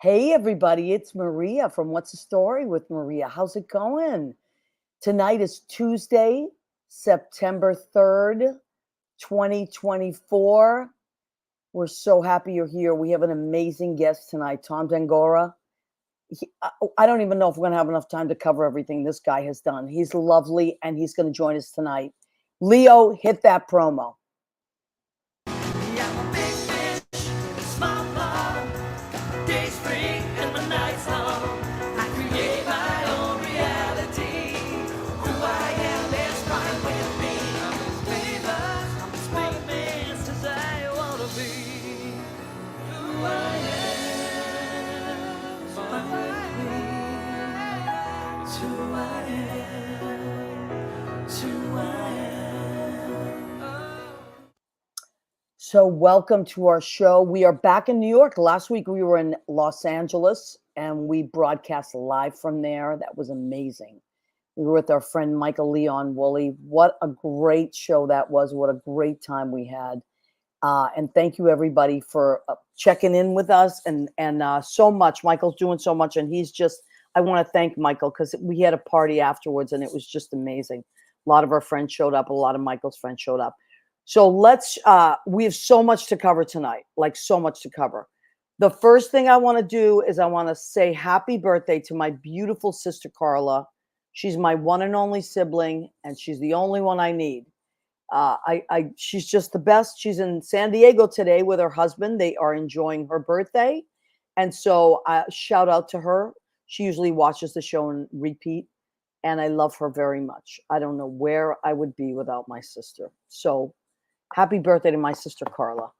Hey, everybody, it's Maria from What's the Story with Maria. How's it going? Tonight is Tuesday, September 3rd, 2024. We're so happy you're here. We have an amazing guest tonight, Tom D'Angora. I don't even know if we're going to have enough time to cover everything this guy has done. He's lovely, and he's going to join us tonight. Leo, hit that promo. So welcome to our show. We are back in New York. Last week we were in Los Angeles and we broadcast live from there. That was amazing. We were with our friend Michael Leon Woolley. What a great show that was. What a great time we had. And thank you everybody for checking in with us and so much. Michael's doing so much and I want to thank Michael because we had a party afterwards and it was just amazing. A lot of our friends showed up. A lot of Michael's friends showed up. So we have so much to cover tonight, like so much to cover. The first thing I want to do is I want to say happy birthday to my beautiful sister, Carla. She's my one and only sibling, and she's the only one I need. She's just the best. She's in San Diego today with her husband. They are enjoying her birthday. And so shout out to her. She usually watches the show and repeat. And I love her very much. I don't know where I would be without my sister. So happy birthday to my sister, Carla.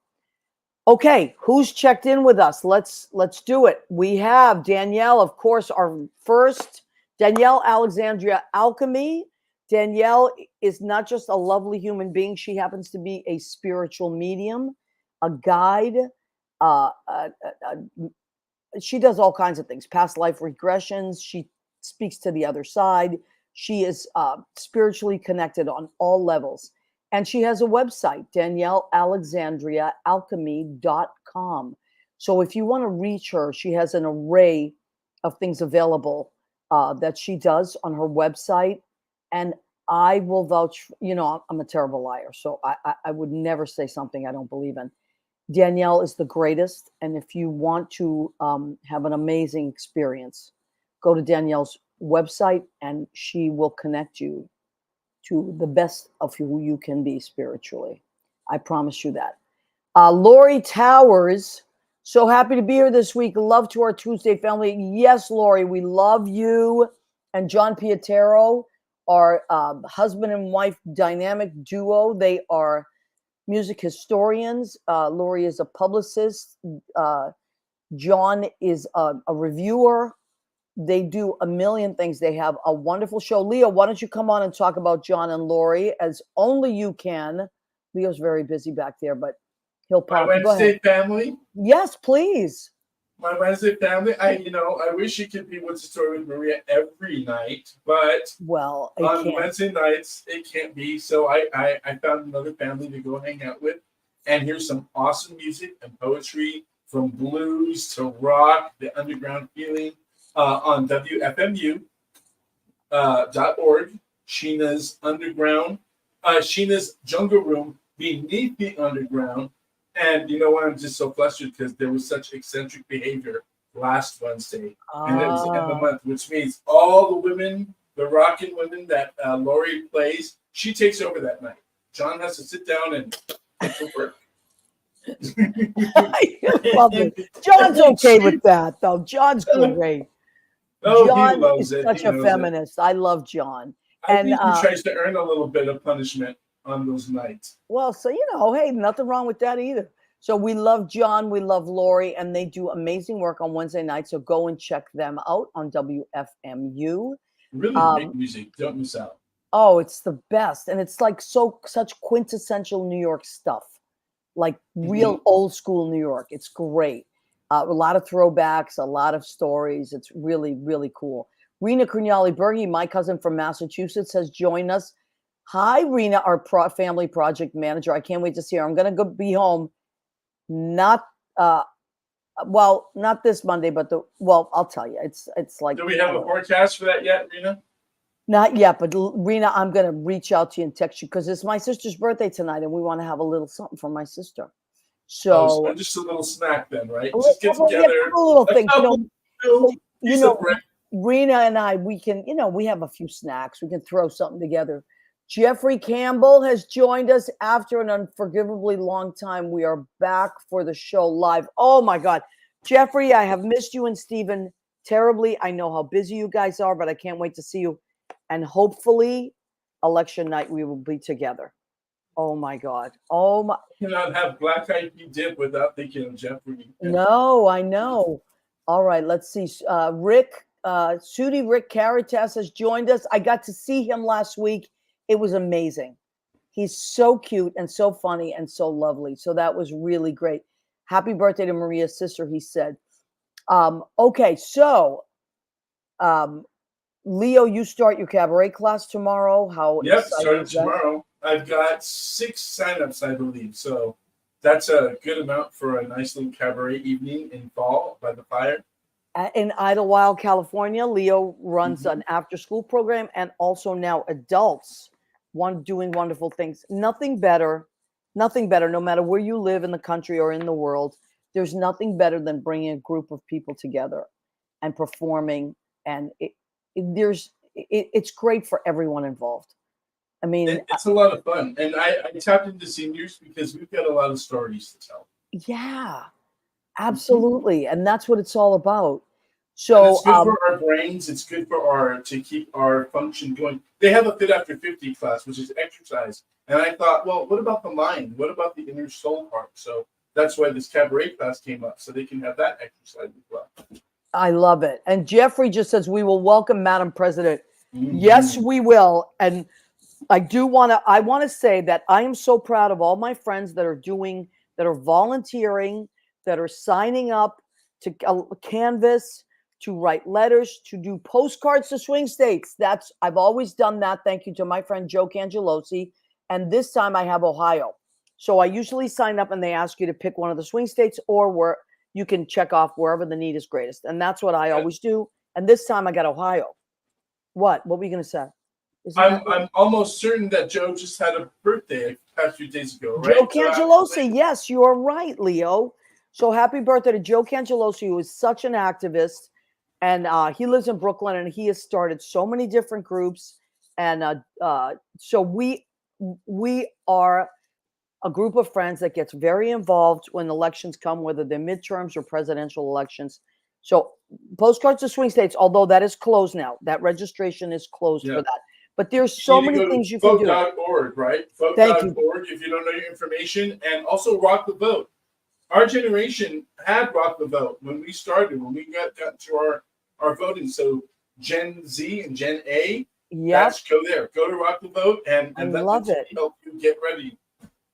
Okay, who's checked in with us? Let's do it. We have Danielle, of course, our first, Danielle Alexandria Alchemy. Danielle is not just a lovely human being. She happens to be a spiritual medium, a guide. She does all kinds of things, past life regressions. She speaks to the other side. She is spiritually connected on all levels. And she has a website, DanielleAlexandriaAlchemy.com. So if you want to reach her, she has an array of things available that she does on her website. And I will vouch, I'm a terrible liar. So I would never say something I don't believe in. Danielle is the greatest. And if you want to have an amazing experience, go to Danielle's website and she will connect you to the best of who you can be spiritually. I promise you that. Lori Towers, so happy to be here this week. Love to our Tuesday family. Yes, Lori, we love you. And John Pietero, our husband and wife dynamic duo. They are music historians. Lori is a publicist. John is a reviewer. They do a million things. They have a wonderful show. Leo, why don't you come on and talk about John and Lori as only you can? Leo's very busy back there, but he'll probably. My Wednesday family? Yes, please. My Wednesday family. I wish you could be What's the Story with Maria every night, but on Wednesday nights it can't be. So I found another family to go hang out with, and here's some awesome music and poetry from blues to rock, the underground feeling. On WFMU.org, Sheena's Underground, Sheena's Jungle Room beneath the underground. And you know what? I'm just so flustered because there was such eccentric behavior last Wednesday. And it was the end of the month, which means all the women, the rockin' women that Lori plays, she takes over that night. John has to sit down and get to work. I love it. John's okay with that, though. John's great. Oh, John he loves is it. such a feminist. I love John. I think he tries to earn a little bit of punishment on those nights. Well, so, hey, nothing wrong with that either. So we love John. We love Lori. And they do amazing work on Wednesday nights. So go and check them out on WFMU. Really great music. Don't miss out. Oh, it's the best. And it's like such quintessential New York stuff. Like real old school New York. It's great. A lot of throwbacks, a lot of stories. It's really, really cool. Rena Cunali-Berge, my cousin from Massachusetts, has joined us. Hi, Rena, our family project manager. I can't wait to see her. I'm going to be home not Well, not this Monday, but I'll tell you. It's like Do we have a forecast for that yet, Rena? not yet, but Rena, I'm gonna reach out to you and text you because it's my sister's birthday tonight, and we want to have a little something for my sister. So just a little snack then, right? a little, Just get yeah, a together. couple little A things. couple little You piece know, of bread. Rena and I, we can, we have a few snacks. We can throw something together. Jeffrey Campbell has joined us after an unforgivably long time. We are back for the show live. Oh my God. Jeffrey, I have missed you and Stephen terribly. I know how busy you guys are, but I can't wait to see you. And hopefully, election night, we will be together. Oh my God. Oh my. You cannot have black eyed pea dip without thinking of Jeffrey. No, I know. All right, let's see. Rick, Sudi Rick Caritas has joined us. I got to see him last week. It was amazing. He's so cute and so funny and so lovely. So that was really great. Happy birthday to Maria's sister, he said. Okay, so Leo, you start your cabaret class tomorrow. How Yep, exciting starting is that? tomorrow. I've got 6 signups, I believe. So that's a good amount for a nice little cabaret evening in fall by the fire. In Idlewild, California, Leo runs an after-school program and also now adults doing wonderful things. Nothing better, no matter where you live in the country or in the world, there's nothing better than bringing a group of people together and performing. And it's great for everyone involved. I mean, It's a lot of fun. And I tapped into seniors because we've got a lot of stories to tell. yeah, absolutely. And that's what it's all about. And So it's good for our brains. It's good for to keep our function going. They have a Fit After 50 class, which is exercise. And I thought, well, what about the mind? What about the inner soul part? So that's why this cabaret class came up, so they can have that exercise as well. I love it. And Jeffrey just says, we will welcome Madam President. Yes, we will. And I want to say that I am so proud of all my friends that are volunteering, that are signing up to canvas, to write letters, to do postcards to swing states. I've always done that. Thank you to my friend Joe Cangelosi. And this time I have Ohio. So I usually sign up and they ask you to pick one of the swing states or where you can check off wherever the need is greatest. And that's what I always do. And this time I got Ohio. What were you going to say? I'm almost certain that Joe just had a birthday a past few days ago, right? Joe Cangelosi. Yes, you're right, Leo. So happy birthday to Joe Cangelosi, who is such an activist. And he lives in Brooklyn and he has started so many different groups. And so we are a group of friends that gets very involved when elections come, whether they're midterms or presidential elections. So postcards to swing states, although that is closed now, that registration is closed for that. But there's so many things you can do. Vote.org, right? Vote.org if you don't know your information. And also Rock the Vote. Our generation had Rock the Vote when we started, when we got to our voting. So Gen Z and Gen A, let's go there. Go to Rock the Vote and let them help you get ready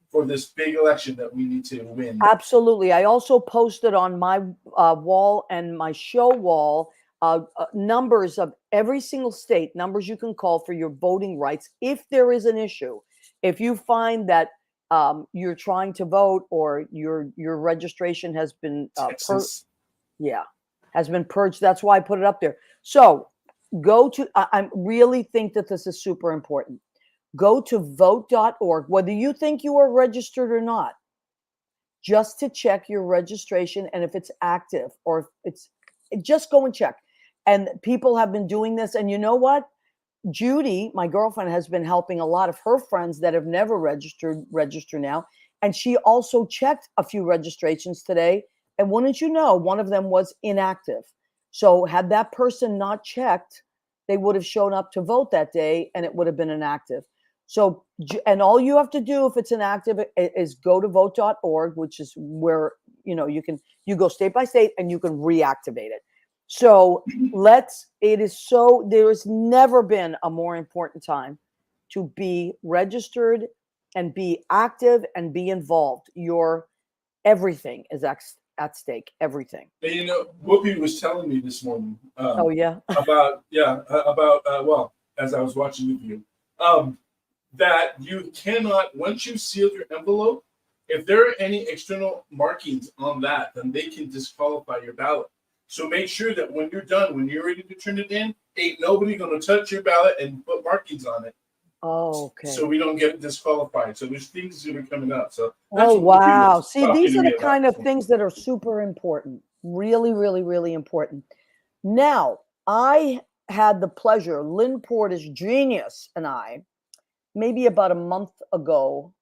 for this big election that we need to win. Absolutely. I also posted on my wall and my show wall numbers of every single state, numbers you can call for your voting rights if there is an issue. If you find that you're trying to vote or your registration has been purged, has been purged. That's why I put it up there. So go to, I really think that this is super important. Go to vote.org, whether you think you are registered or not, just to check your registration and if it's active or if it's, just go and check. And people have been doing this. And you know what? Judy, my girlfriend, has been helping a lot of her friends that have never register now. And she also checked a few registrations today. And wouldn't you know, one of them was inactive. So had that person not checked, they would have shown up to vote that day and it would have been inactive. So, and all you have to do if it's inactive is go to vote.org, which is where, you go state by state and you can reactivate it. So there has never been a more important time to be registered and be active and be involved. Your everything is at stake, everything. And Whoopi was telling me this morning. About as I was watching with you, that you cannot, once you seal your envelope, If there are any external markings on that, then they can disqualify your ballot. So make sure that when you're done, when you're ready to turn it in, ain't nobody going to touch your ballot and put markings on it. Oh, okay. So we don't get disqualified. So there's things that are coming up. So that's Oh, what Ruby wow. was See, talking these to are me the about. kind of things that are super important. Really, really, really important. Now, I had the pleasure, Lynn Porter's genius and I, maybe about a month ago,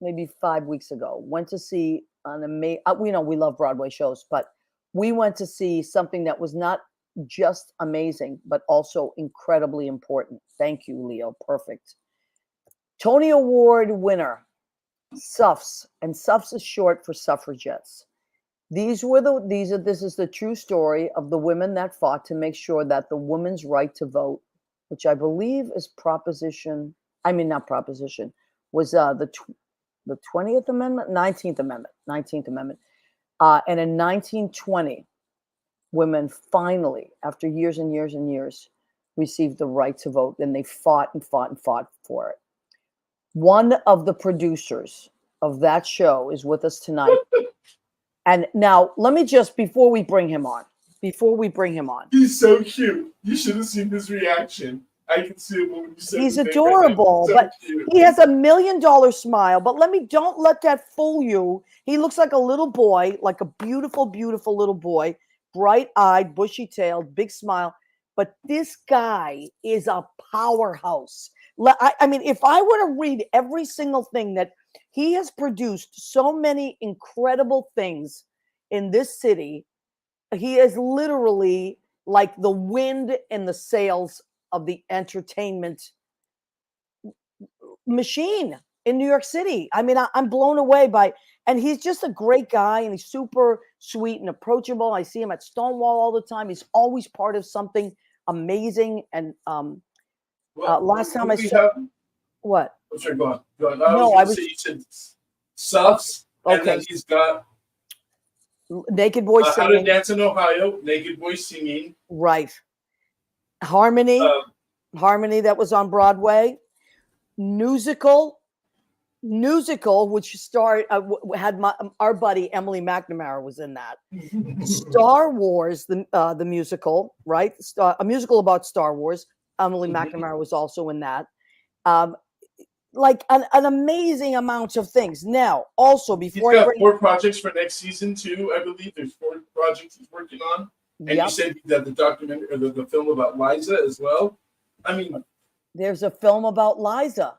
maybe 5 weeks ago, went to see an amazing, we know we love Broadway shows, but we went to see something that was not just amazing, but also incredibly important. Thank you, Leo. Perfect. Tony Award winner, Suffs, and Suffs is short for suffragettes. This is the true story of the women that fought to make sure that the women's right to vote, which I believe is not proposition, was the 20th Amendment, 19th Amendment. And in 1920, women finally, after years and years and years, received the right to vote. And they fought and fought and fought for it. One of the producers of that show is with us tonight. And now, let me just, before we bring him on, He's so cute. You should have seen his reaction. I can see it when you said he's his name adorable, right now. but Cute. he has $1 million smile. But don't let that fool you. He looks like a little boy, like a beautiful, beautiful little boy, bright-eyed, bushy-tailed, big smile. But this guy is a powerhouse. I mean, if I were to read every single thing that he has produced, so many incredible things in this city, he is literally like the wind in the sails of the entertainment machine in New York City. I mean, I'm blown away by, and he's just a great guy, and he's super sweet and approachable. I see him at Stonewall all the time. He's always part of something amazing. And last time I saw, what? I'm sorry, go on. No, I was going to say, you said Suffs, and then he's got Naked Boy How Singing. to Dance in Ohio, Naked Boy Singing. Right. Harmony that was on Broadway. Musical, which had our buddy Emily McNamara was in that. Star Wars, the musical, right? A musical about Star Wars. Emily McNamara was also in that. Like an amazing amount of things. Now, also before he's got 4 projects for next season too. I believe there's 4 projects he's working on. And you said that the documentary or the film about Liza as well. I mean, there's a film about Liza,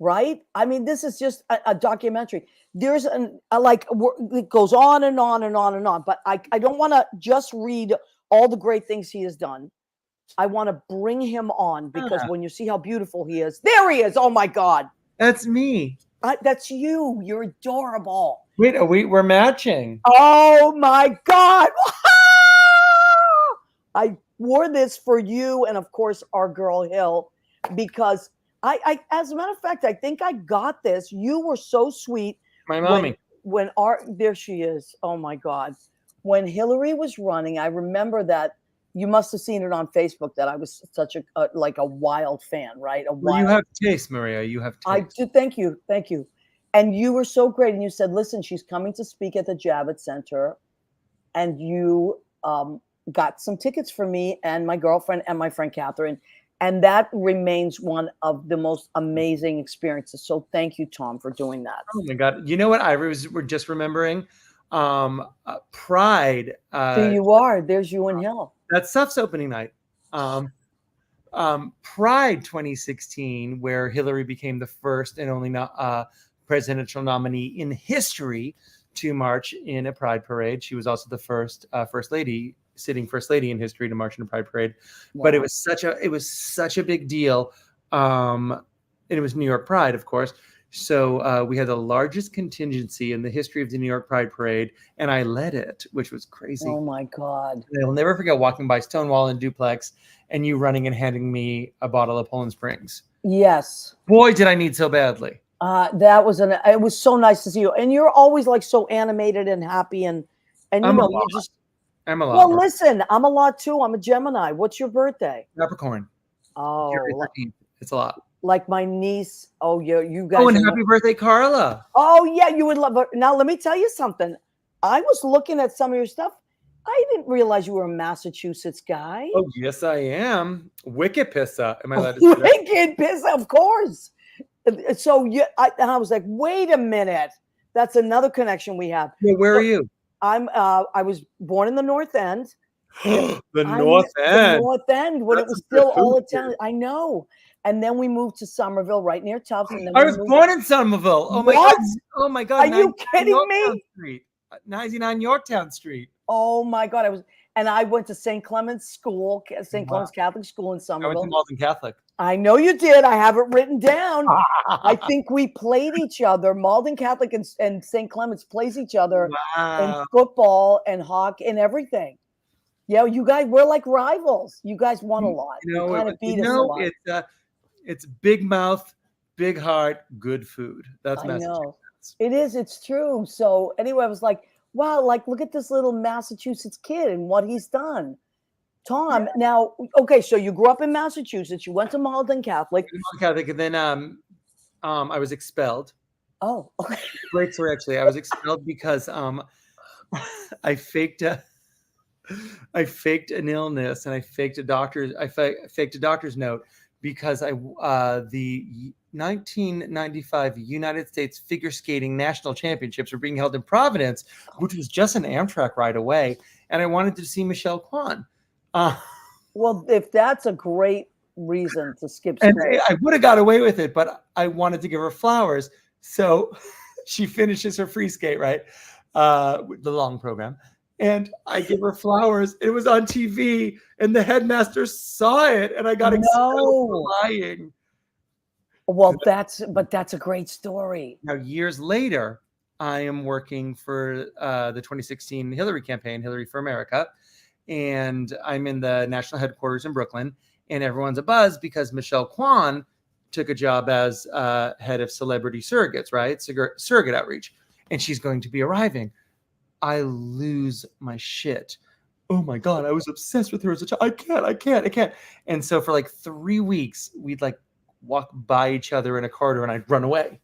right? I mean, this is just a documentary. There's it goes on and on and on and on. But I don't want to just read all the great things he has done. I want to bring him on because when you see how beautiful he is, there he is. Oh my God. That's me. That's you. You're adorable. Wait, we're matching. Oh my God. I wore this for you and of course our girl Hill because I as a matter of fact, I think I got this. You were so sweet. My mommy. There she is. Oh my God. When Hillary was running, I remember that. You must have seen it on Facebook that I was such a wild fan, right? You have taste, Maria. You have taste. I do. Thank you. And you were so great. And you said, listen, she's coming to speak at the Javits Center. And you got some tickets for me and my girlfriend and my friend Catherine. And that remains one of the most amazing experiences. So thank you, Tom, for doing that. Oh my God. You know what we're just remembering? Pride. There you are. There's you and Hill. That's Suffs opening night. Pride 2016, where Hillary became the first and only presidential nominee in history to march in a Pride parade. She was also the first sitting first lady in history to march in a Pride parade. Wow. But it was such a big deal. And it was New York Pride, of course. So we had the largest contingency in the history of the New York Pride Parade, and I led it, which was crazy. Oh, my God. And I'll never forget walking by Stonewall and Duplex and you running and handing me a bottle of Poland Springs. Yes. Boy, did I need so badly. It was so nice to see you. And you're always like so animated and happy. And you know, you just. I'm a lot. Well, listen, I'm a lot too. I'm a Gemini. What's your birthday? Capricorn. Oh. It's a lot. like my niece. Oh, you guys. Oh, and happy birthday, Carla. Oh, yeah, you would love her. Now, let me tell you something. I was looking at some of your stuff. I didn't realize you were a Massachusetts guy. Oh, yes, I am. Wicked pissa. Am I allowed to say that? Wicked piss, of course. So I was like, wait a minute. That's another connection we have. Yeah, where are you? I was born in the North End. The North End. The North End, when That's it was some good still all food Italian. I know. And then we moved to Somerville, right near Tufts. And then I was born in Somerville. Oh my What? god! Oh my god! Are you 99 kidding Yorktown me? Street. 99 Yorktown Street. Oh my God. I went to St. Clement's School, St. Wow. Clement's Catholic School in I went Somerville. to Malden Catholic. I know you did. I have it written down. I think we played each other. Malden Catholic and St. Clement's plays each other in football and hockey and everything. Yeah, you guys, we're like rivals. You guys won a lot. You kind of beat us a lot. It's big mouth, big heart, good food. That's I Massachusetts. know. It is. It's true. So anyway, I was like, wow, like look at this little Massachusetts kid and what he's done. Tom, now, okay, so you grew up in Massachusetts. You went to Malden Catholic. Catholic, and then I was expelled. Oh, okay. Great story, actually. I was expelled because I faked an illness and I faked a doctor's note because the 1995 United States Figure Skating National Championships were being held in Providence, which was just an Amtrak ride away, and I wanted to see Michelle Kwan. Well, if that's a great reason to skip school. And I would have got away with it, but I wanted to give her flowers. So she finishes her free skate, right? The long program. And I give her flowers. It was on TV, and the headmaster saw it, and I got expelled for lying. Well, that's a great story. Now, years later, I am working for the 2016 Hillary campaign, Hillary for America, and I'm in the national headquarters in Brooklyn, and everyone's abuzz because Michelle Kwan took a job as head of celebrity surrogates, right? Surrogate outreach, and she's going to be arriving. I lose my shit. Oh my God, I was obsessed with her as a child. I can't. And so for like 3 weeks, we'd like walk by each other in a corridor and I'd run away.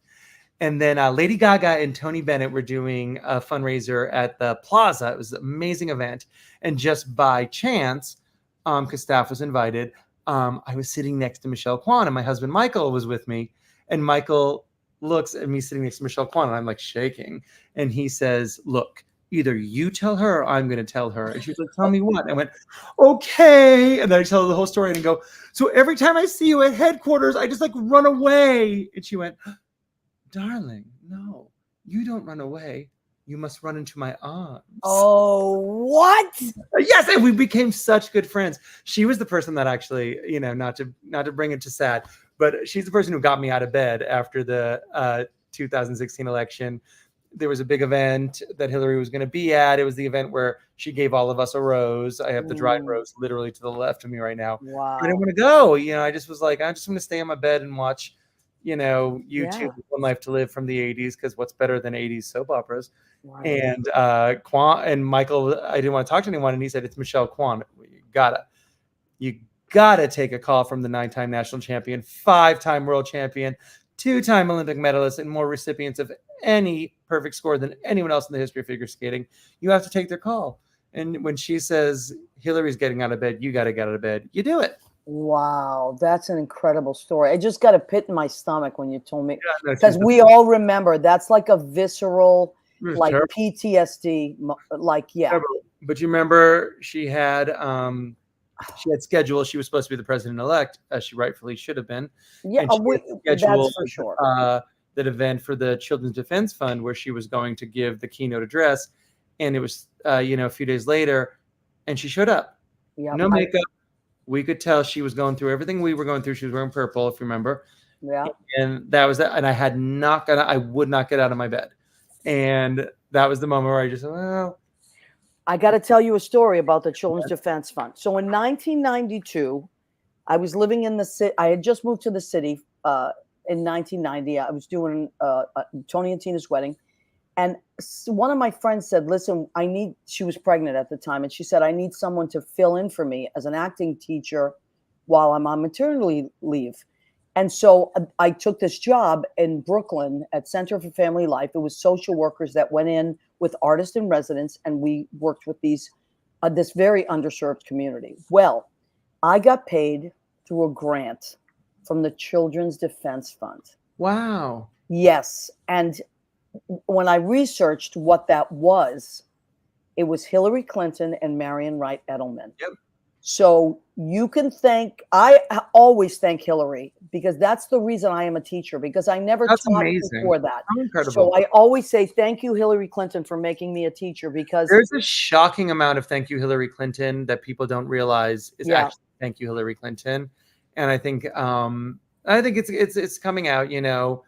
And then Lady Gaga and Tony Bennett were doing a fundraiser at the Plaza. It was an amazing event. And just by chance, because staff was invited, I was sitting next to Michelle Kwan, and my husband Michael was with me. And Michael looks at me sitting next to Michelle Kwan, and I'm like shaking. And he says, look, either you tell her or I'm going to tell her. And she was like, tell me what? And I went, okay. And then I tell her the whole story and I go, so every time I see you at headquarters, I just like run away. And she went, darling, no, you don't run away. You must run into my arms. Oh, what? Yes, and we became such good friends. She was the person that actually, not to bring it to sad, but she's the person who got me out of bed after the 2016 election. There was a big event that Hillary was going to be at. It was the event where she gave all of us a rose. I have the dried rose literally to the left of me right now. Wow. I didn't want to go. I just was like, I'm just going to stay on my bed and watch, YouTube, One Life to Live from the 80s, because what's better than 80s soap operas? Wow. And Kwan and Michael, I didn't want to talk to anyone, and he said, it's Michelle Kwan. You gotta take a call from the 9-time national champion, 5-time world champion, 2-time Olympic medalist, and more recipients of any perfect score than anyone else in the history of figure skating. You have to take their call. And when she says Hillary's getting out of bed, you got to get out of bed. You do it. Wow, that's an incredible story. I just got a pit in my stomach when you told me, because we all remember that's like a visceral, like terrible. PTSD. Like, yeah. But you remember she had scheduled. She was supposed to be the president-elect, as she rightfully should have been. Yeah, that's for sure. That event for the Children's Defense Fund, where she was going to give the keynote address, and it was a few days later, and she showed up. Yeah, no makeup. We could tell she was going through everything we were going through. She was wearing purple, if you remember. Yeah. And that was that. And I would not get out of my bed. And that was the moment where I just said, well. I got to tell you a story about the Children's Defense Fund. So in 1992, I was living in the city. I had just moved to the city in 1990. I was doing Tony and Tina's wedding. And one of my friends said, listen, she was pregnant at the time. And she said, I need someone to fill in for me as an acting teacher while I'm on maternity leave. And so I took this job in Brooklyn at Center for Family Life. It was social workers that went in with artists in residence, and we worked with this very underserved community. Well, I got paid through a grant from the Children's Defense Fund. Wow. Yes. And when I researched what that was, it was Hillary Clinton and Marion Wright Edelman. Yep. So you can I always thank Hillary, because that's the reason I am a teacher, because I never That's taught amazing. before that. How incredible. So I always say thank you, Hillary Clinton, for making me a teacher, because there's a shocking amount of thank you, Hillary Clinton, that people don't realize is actually thank you, Hillary Clinton. And I think it's coming out, you know,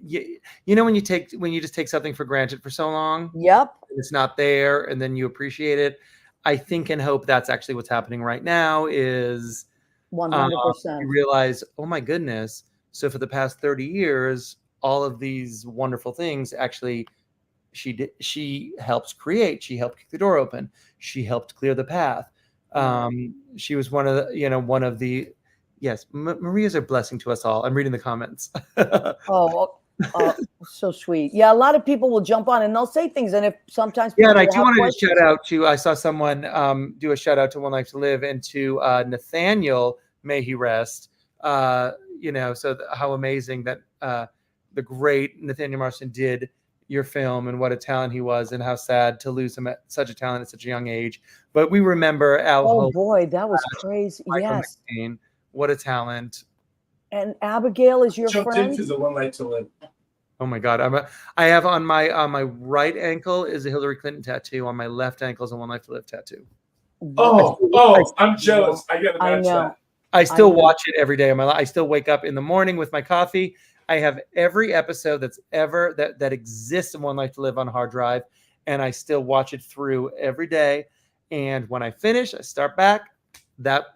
when you just take something for granted for so long. Yep. It's not there, and then you appreciate it. I think and hope that's actually what's happening right now is 100%. you realize, oh my goodness. So for the past 30 years, all of these wonderful things actually she helps create, she helped kick the door open. She helped clear the path. She was one of the, yes, Maria's a blessing to us all. I'm reading the comments. So sweet. Yeah, a lot of people will jump on and they'll say things, and if sometimes and I do want to shout out to, I saw someone do a shout out to One Life to Live, and to Nathaniel, may he rest. So how amazing that the great Nathaniel Marston did your film, and what a talent he was, and how sad to lose him at such a talent at such a young age. But we remember Al. Oh boy, that was crazy. Yes. McCain, what a talent. And Abigail is your Jumped friend? into the One Life to Live. Oh my God! I have on my right ankle is a Hillary Clinton tattoo. On my left ankle is a One Life to Live tattoo. I'm jealous. I gotta match that. I still watch it every day of my life. I still wake up in the morning with my coffee. I have every episode that's ever that exists in One Life to Live on a hard drive, and I still watch it through every day. And when I finish, I start back. That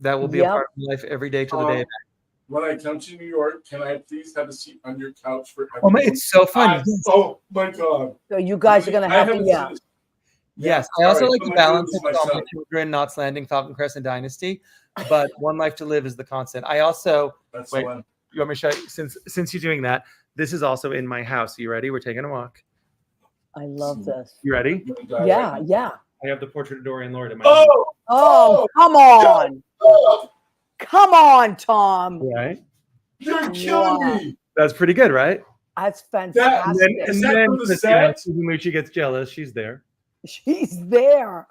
will be a part of my life every day till the day. When I come to New York, can I please have a seat on your couch for everyone? Oh my, it's so fun. Oh my God. So you guys are going to have to, Yes. I also like the balance of all my children, Knots Landing, Falcon Crest, and Dynasty, but One Life to Live is the constant. I also, you want me to show you, since you're doing that, this is also in my house. Are you ready? We're taking a walk. I love this. You ready? Yeah. I have the portrait of Dorian Lord in my house. Oh, come on. Come on, Tom. Right? You're killing me. That's pretty good, right? That's fantastic. Is that from the set? She gets jealous. She's there. She's there.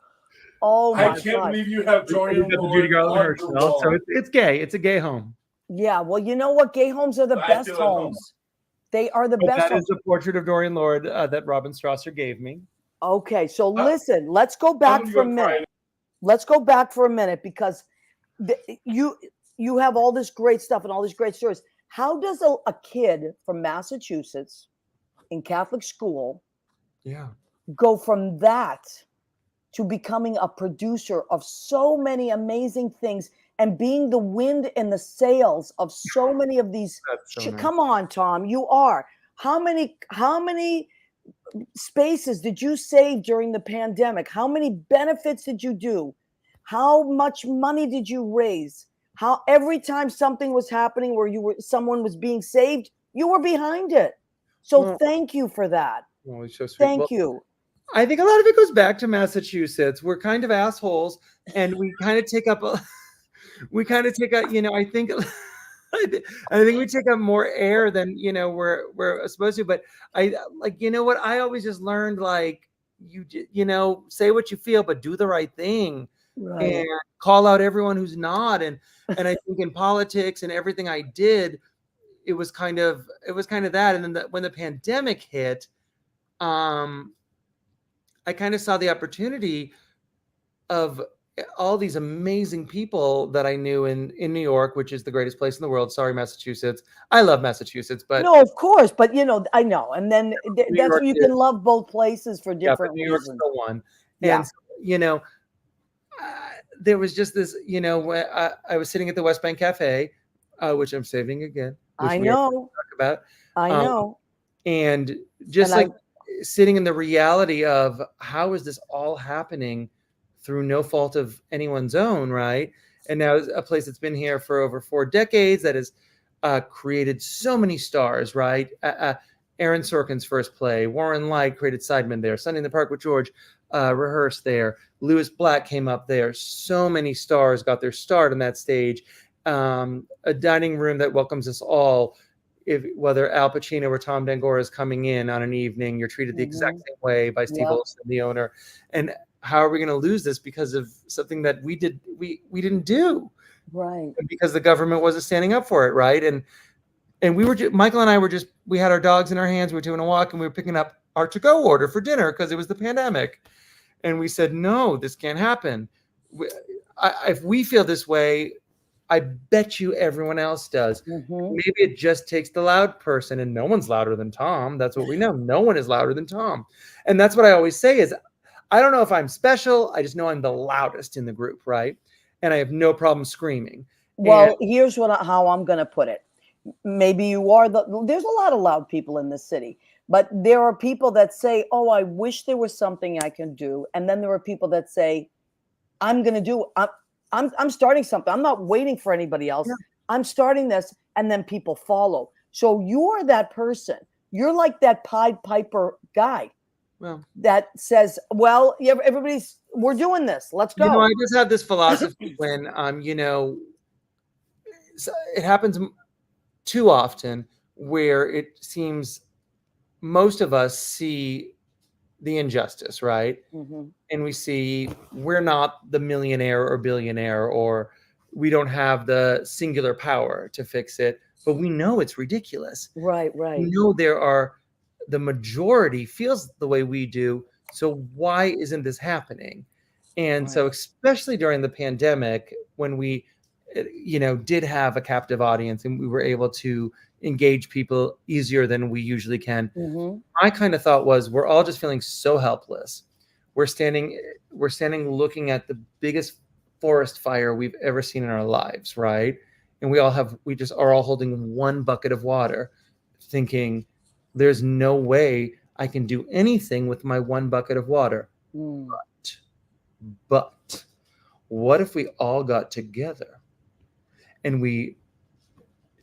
Oh my God. I can't believe you have Dorian Lord. Judy Garland herself. So it's gay. It's a gay home. Yeah. Well, you know what? Gay homes are the best homes. They are the best. That is the portrait of Dorian Lord that Robin Strasser gave me. Okay. So listen, let's go back for a minute. Let's go back for a minute, because you have all this great stuff and all these great stories. How does a kid from Massachusetts in Catholic school go from that to becoming a producer of so many amazing things and being the wind and the sails of so many of these? Come on, Tom, you are. How many spaces did you save during the pandemic? How many benefits did you do? How much money did you raise? How every time something was happening where someone was being saved, you were behind it. So thank you for that. Oh, it's so sweet. Thank you. I think a lot of it goes back to Massachusetts. We're kind of assholes, and we kind of take up I think we take up more air than we're supposed to. But I what I always just learned, say what you feel, but do the right thing. Right. And call out everyone who's not. And I think in politics and everything I did, it was kind of that. And then when the pandemic hit, I kind of saw the opportunity of all these amazing people that I knew in New York, which is the greatest place in the world. Sorry, Massachusetts. I love Massachusetts, but no, of course. But I know. And then that's where you can love both places for different New York's reasons. the one. Yeah. And there was just this, when I was sitting at the West Bank Cafe, which I'm saving again. I know. Talk about. I know. And just sitting in the reality of how is this all happening through no fault of anyone's own, right? and now it's a place that's been here for over 4 decades that has created so many stars, right? Aaron Sorkin's first play, Warren Light created Sidemen there, Sunday in the Park with George rehearsed there, Lewis Black came up there. So many stars got their start on that stage. A dining room that welcomes us all. Whether Al Pacino or Tom D'Angora is coming in on an evening, you're treated the exact same way by Steve Olson, the owner. And how are we going to lose this because of something that we didn't do? Right. And because the government wasn't standing up for it, right? And we were Michael and I we had our dogs in our hands. We were doing a walk and we were picking up our to-go order for dinner because it was the pandemic. And we said, no, this can't happen. If we feel this way, I bet you everyone else does. Maybe it just takes the loud person, and no one's louder than Tom. That's what we know. No one is louder than Tom. And that's what I always say is, I don't know if I'm special. I just know I'm the loudest in the group, right? And I have no problem screaming. Well, here's how I'm going to put it. Maybe you are there's a lot of loud people in this city, but there are people that say, oh, I wish there was something I can do. And then there are people that say, I'm going to do, I'm starting something. I'm not waiting for anybody else. Yeah. I'm starting this, and then people follow. So you're that person. You're like that Pied Piper guy that says, well, yeah, we're doing this. Let's go. I just have this philosophy when, it happens too often where it seems most of us see the injustice, right? And we see we're not the millionaire or billionaire, or we don't have the singular power to fix it, but we know it's ridiculous. Right. We know the majority feels the way we do. So why isn't this happening? And so especially during the pandemic, when we, did have a captive audience and we were able to engage people easier than we usually can. My kind of thought was, we're all just feeling so helpless. We're standing looking at the biggest forest fire we've ever seen in our lives, right? And we just are all holding one bucket of water, thinking there's no way I can do anything with my one bucket of water. But what if we all got together and we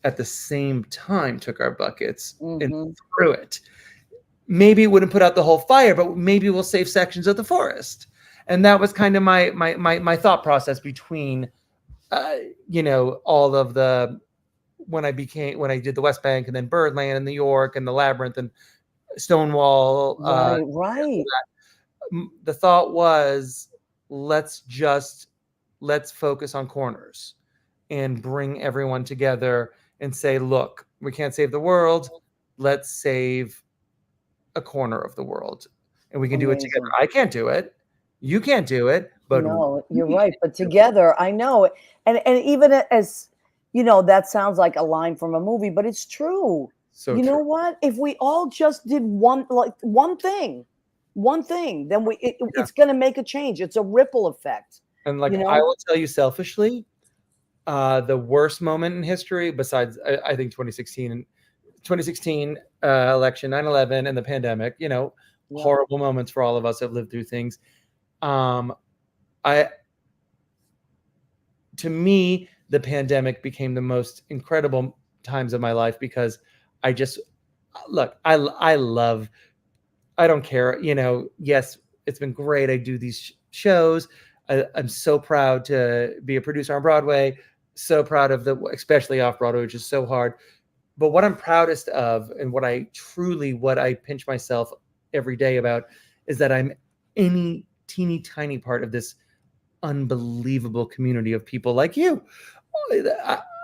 at the same time took our buckets and threw it? Maybe it wouldn't put out the whole fire, but maybe we'll save sections of the forest. And that was kind of my thought process between, all of the, when I did the West Bank and then Birdland and New York and the Labyrinth and Stonewall. Right. The thought was, let's focus on corners and bring everyone together and say, look, we can't save the world. Let's save a corner of the world, and we can do it together. I can't do it. You can't do it. But no, you're right. But together, I know. And even as, that sounds like a line from a movie, but it's true. So know what? If we all just did one thing, then it's going to make a change. It's a ripple effect. And I will tell you selfishly, the worst moment in history, besides I think 2016 election, 9/11, and the pandemic, horrible moments for all of us that lived through things. To me, the pandemic became the most incredible times of my life because I don't care, yes, it's been great. I do these shows. I'm so proud to be a producer on Broadway, so proud of especially off Broadway, which is so hard. But what I'm proudest of, and what I pinch myself every day about, is that I'm any teeny tiny part of this unbelievable community of people like you.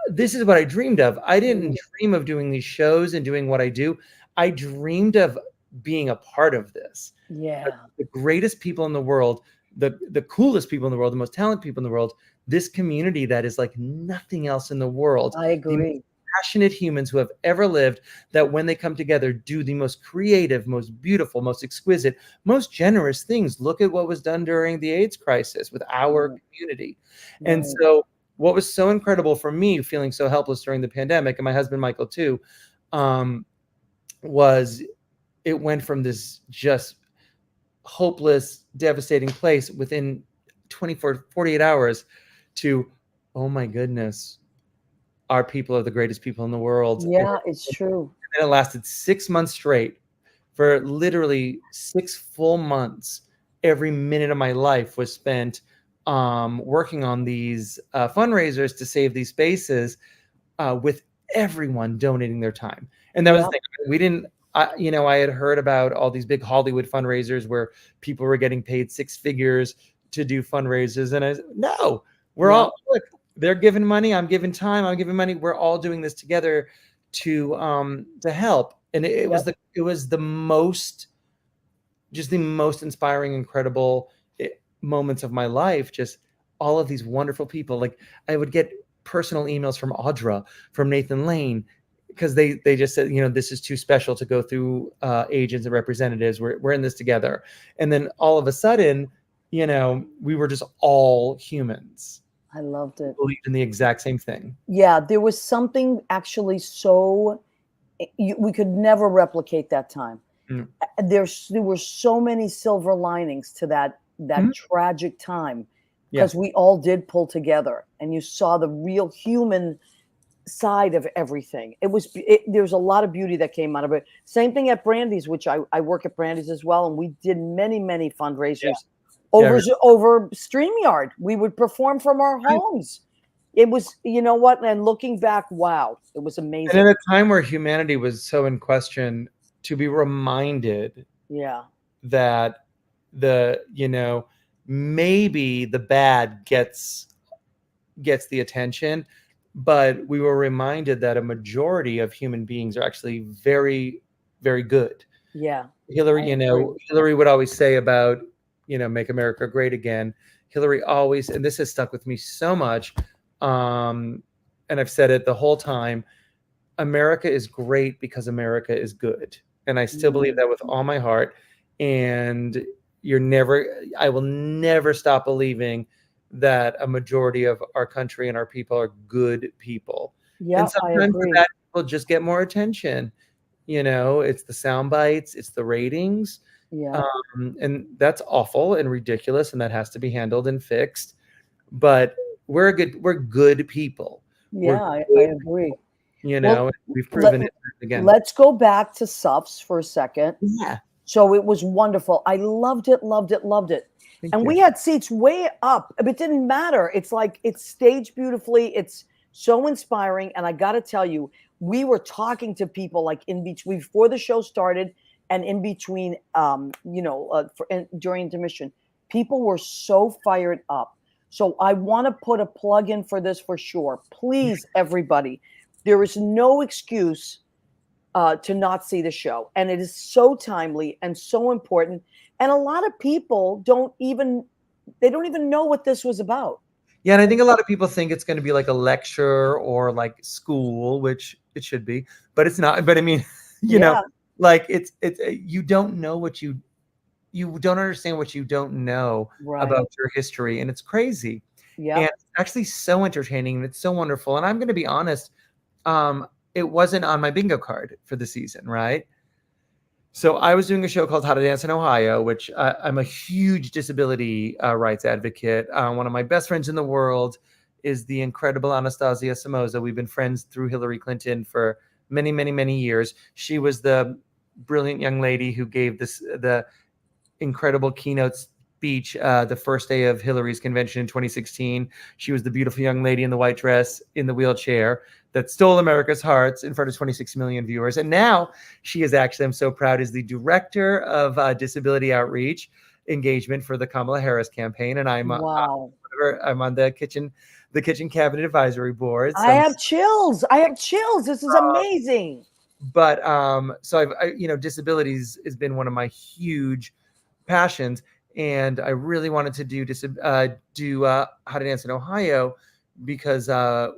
This is what I dreamed of. I didn't dream of doing these shows and doing what I do. I dreamed of being a part of this. Yeah. The greatest people in the world, the coolest people in the world, the most talented people in the world, this community that is like nothing else in the world. I agree. Passionate humans who have ever lived, that when they come together do the most creative, most beautiful, most exquisite, most generous things. Look at what was done during the AIDS crisis with our community. And so what was so incredible for me, feeling so helpless during the pandemic, and my husband Michael too, was it went from this just hopeless, devastating place within 48 hours to, oh my goodness, our people are the greatest people in the world. Yeah, it's true. And it lasted 6 months straight. For literally 6 full months, every minute of my life was spent working on these fundraisers to save these spaces, with everyone donating their time. And that was the Yep. thing. We didn't, I had heard about all these big Hollywood fundraisers where people were getting paid six figures to do fundraisers. And I said, no, we're Yep. all, look, they're giving money, I'm giving time, I'm giving money. We're all doing this together to help. And it was Yep. the most, just the most inspiring, incredible moments of my life. Just all of these wonderful people. Like I would get personal emails from Audra, from Nathan Lane, because they just said, this is too special to go through agents and representatives. We're in this together. And then all of a sudden, we were just all humans. I loved it. Believed in the exact same thing. Yeah, there was something actually so we could never replicate that time. Mm. There were so many silver linings to that tragic time, because we all did pull together, and you saw the real human side of everything. There's a lot of beauty that came out of it. Same thing at Brandy's, which I work at Brandy's as well, and we did many fundraisers over StreamYard. We would perform from our homes. It was, and looking back, wow, it was amazing. And at a time where humanity was so in question, to be reminded that maybe the bad gets the attention, but we were reminded that a majority of human beings are actually very, very good. Yeah. Hillary, Hillary would always say about, make America great again. Hillary always, and this has stuck with me so much, and I've said it the whole time, America is great because America is good. And I still believe that with all my heart. And I will never stop believing that a majority of our country and our people are good people. Yeah, and sometimes the bad people just get more attention. It's the sound bites, it's the ratings. Yeah. And that's awful and ridiculous, and that has to be handled and fixed. But we're good people. Yeah, I agree. We've proven it again. Let's go back to Suffs for a second. Yeah. So it was wonderful. I loved it. And we had seats way up. It didn't matter. It's like it's staged beautifully. It's so inspiring. And I got to tell you, we were talking to people like in between, before the show started and in between, during intermission. People were so fired up. So I want to put a plug in for this for sure. Please, everybody, there is no excuse to not see the show. And it is so timely and so important. And a lot of people don't even know what this was about. Yeah, and I think a lot of people think it's going to be like a lecture or like school, which it should be, but it's not. But I mean, like it's you don't know what you don't understand what you don't know about your history, and it's crazy. Yeah, and it's actually so entertaining and it's so wonderful. And I'm going to be honest, it wasn't on my bingo card for the season, right? So I was doing a show called How to Dance in Ohio, which I'm a huge disability rights advocate. One of my best friends in the world is the incredible Anastasia Somoza. We've been friends through Hillary Clinton for many, many, many years. She was the brilliant young lady who gave the incredible keynote speech the first day of Hillary's convention in 2016. She was the beautiful young lady in the white dress in the wheelchair that stole America's hearts in front of 26 million viewers. And now she is actually, I'm so proud, is the director of disability outreach engagement for the Kamala Harris campaign. And I'm I'm on the kitchen cabinet advisory board. So I have chills. This is amazing. But so disabilities has been one of my huge passions. And I really wanted to do How to Dance in Ohio, because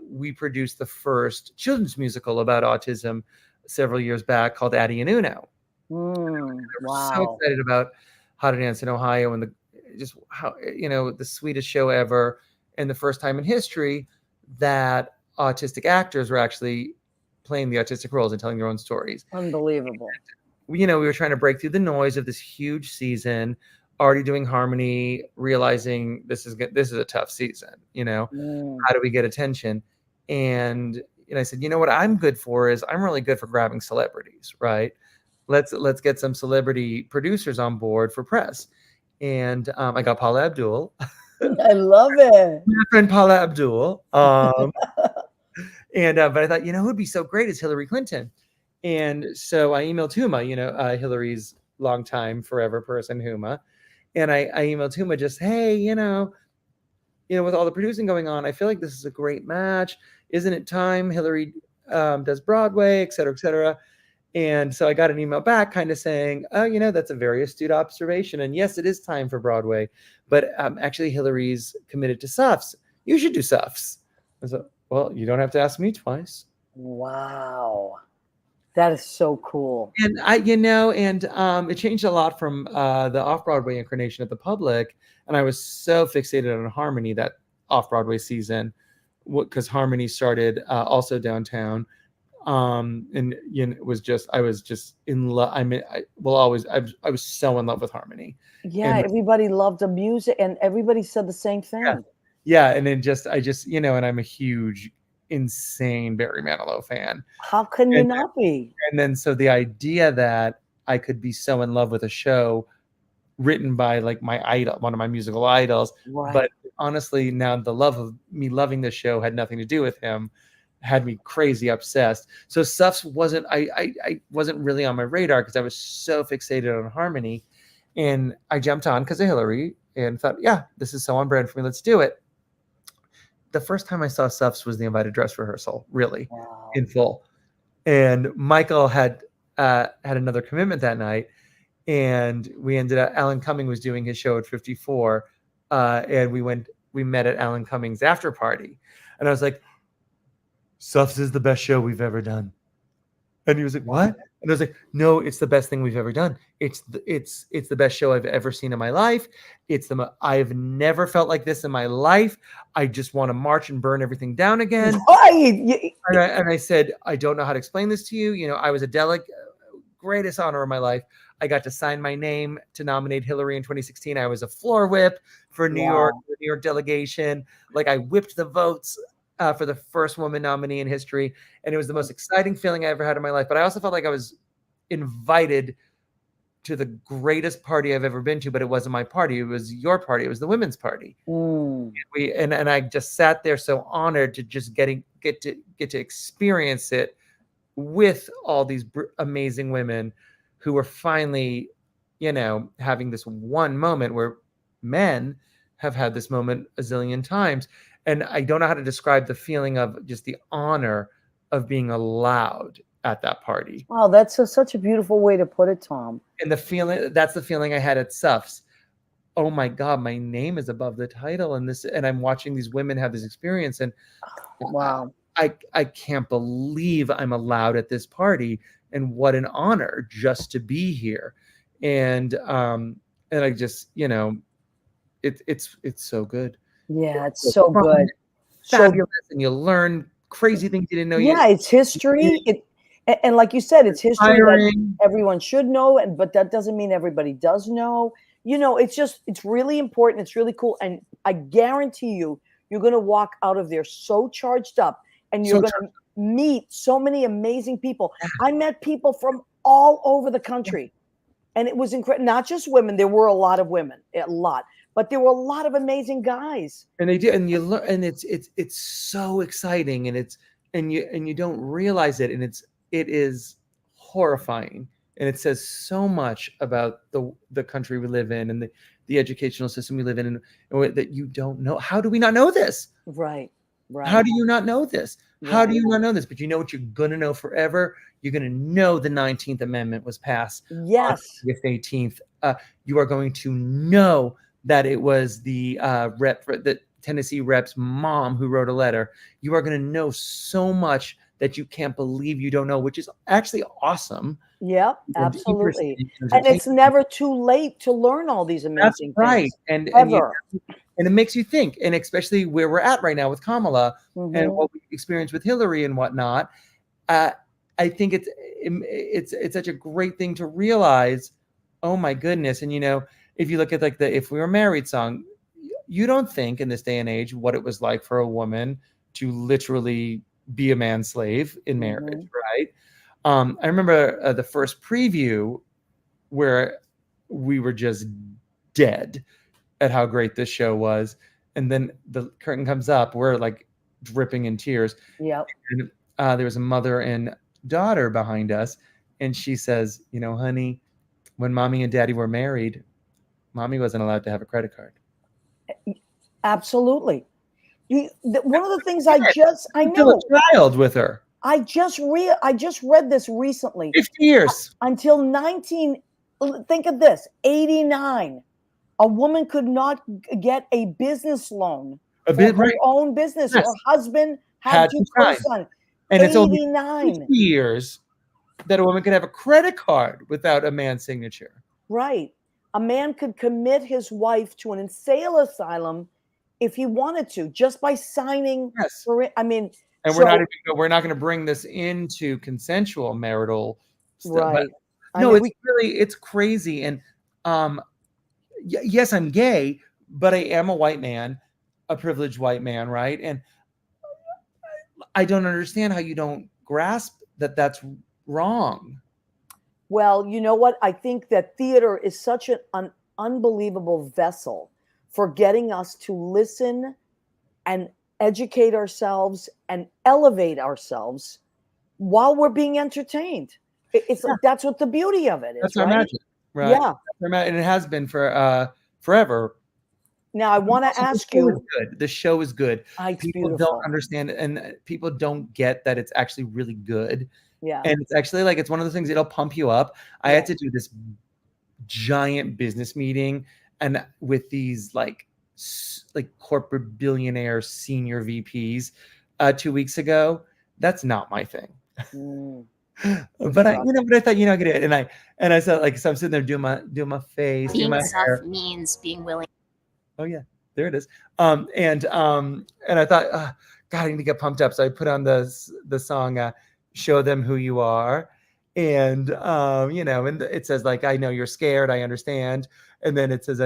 we produced the first children's musical about autism several years back called Addie and Uno. Wow. So excited about How to Dance in Ohio and the sweetest show ever, and the first time in history that autistic actors were actually playing the autistic roles and telling their own stories. Unbelievable. We were trying to break through the noise of this huge season. already doing harmony, realizing this is a tough season. How do we get attention? And I said, you know what I'm good for is I'm really good for grabbing celebrities, right? Let's get some celebrity producers on board for press. And I got Paula Abdul. I love it. My friend Paula Abdul. And but I thought, who'd be so great is Hillary Clinton. And so I emailed Huma, Hillary's longtime forever person, Huma. And I emailed Huma just, hey, with all the producing going on, I feel like this is a great match. Isn't it time? Hillary does Broadway, et cetera, et cetera. And so I got an email back kind of saying, oh, that's a very astute observation. And yes, it is time for Broadway. But actually, Hillary's committed to Suffs. You should do Suffs. I said, well, you don't have to ask me twice. Wow. That is so cool. And it changed a lot from the off-Broadway incarnation of the Public. And I was so fixated on Harmony that off-Broadway season, because Harmony started also downtown. And it was just, I was just in love. I mean, I was so in love with Harmony. Yeah, and everybody loved the music, and everybody said the same thing. Yeah, and then and I'm a huge, insane Barry Manilow fan. How can you not be? And then so the idea that I could be so in love with a show written by like my idol, one of my musical idols, right. But honestly, now the love of me loving the show had nothing to do with him. Had me crazy obsessed. So Suffs wasn't really on my radar because I was so fixated on Harmony. And I jumped on because of Hillary and thought, yeah, this is so on brand for me. Let's do it. The first time I saw Suffs was the invited dress rehearsal, really, in full. And Michael had another commitment that night. And we ended up, Alan Cumming was doing his show at 54. And we met at Alan Cumming's after party. And I was like, Suffs is the best show we've ever done. And he was like, what? And I was like, no, it's the best thing we've ever done. It's the best show I've ever seen in my life. I've never felt like this in my life. I just want to march and burn everything down again. Right. And I said, I don't know how to explain this to you. I was a delegate, greatest honor of my life. I got to sign my name to nominate Hillary in 2016. I was a floor whip for New York, the New York delegation. Like I whipped the votes for the first woman nominee in history. And it was the most exciting feeling I ever had in my life. But I also felt like I was invited to the greatest party I've ever been to, but it wasn't my party. It was your party. It was the women's party. And I just sat there so honored to just get to experience it with all these amazing women who were finally, having this one moment where men have had this moment a zillion times. And I don't know how to describe the feeling of just the honor of being allowed at that party. Wow, that's such a beautiful way to put it, Tom. And that's the feeling I had at Suffs. Oh my God, my name is above the title, and I'm watching these women have this experience, and wow, I can't believe I'm allowed at this party, and what an honor just to be here. And I just, it's so good. Yeah, it's so good. Fabulous, and you learn crazy things you didn't know. Yeah, it's history. And like you said, it's history that everyone should know, but that doesn't mean everybody does know. It's really important. It's really cool. And I guarantee you're going to walk out of there so charged up, and you're going to meet so many amazing people. I met people from all over the country, and it was incredible. Not just women. There were a lot of women, but there were a lot of amazing guys. And they do, and you learn, and it's so exciting, and you don't realize it, and it is horrifying, and it says so much about the country we live in and the educational system we live in, and that you don't know. How do we not know this? Right. How do you not know this? Right. How do you not know this? But you know what you're gonna know forever. You're gonna know the 19th Amendment was passed. Yes. On the 18th. You are going to know that it was the Tennessee rep's mom who wrote a letter. You are going to know so much that you can't believe you don't know, which is actually awesome. Yep, absolutely. And it's never too late to learn all these amazing things. Right. And it makes you think, and especially where we're at right now with Kamala and what we experienced with Hillary and whatnot. I think it's such a great thing to realize. Oh my goodness. And if you look at like the If We Were Married song, you don't think in this day and age what it was like for a woman to literally be a man's slave in marriage, right? I remember the first preview where we were just dead at how great this show was. And then the curtain comes up, we're like dripping in tears. Yep. And there was a mother and daughter behind us. And she says, you know, honey, when mommy and daddy were married, mommy wasn't allowed to have a credit card. Absolutely. One of the things I Still know. a child with her. I just read this recently. 50 years. Until think of this, 89. A woman could not get a business loan for her own business. Yes. Her husband had to co-sign. And 89. It's only 50 years that a woman could have a credit card without a man's signature. Right. A man could commit his wife to an insane asylum if he wanted to, just by signing for it. I mean, and we're not going to bring this into consensual marital stuff. Right. No, it's crazy. And yes, I'm gay, but I am a white man, a privileged white man, right? And I don't understand how you don't grasp that that's wrong. Well, you know what? I think that theater is such an unbelievable vessel for getting us to listen and educate ourselves and elevate ourselves while we're being entertained. That's what the beauty of it is. That's our magic, right? Yeah, and it has been for forever. Now I want to ask you. The show is good. People don't understand it, and people don't get that it's actually really good. Yeah, and it's actually like it's one of those things. It'll pump you up. I had to do this giant business meeting, and with these like corporate billionaire senior VPs 2 weeks ago. That's not my thing. But I thought, I get it. And I said, so I'm sitting there doing my face. Being self means being willing. Oh yeah, there it is. And I thought, God, I need to get pumped up. So I put on the song, Show Them Who You Are. And, and it says like, I know you're scared. I understand. And then it says,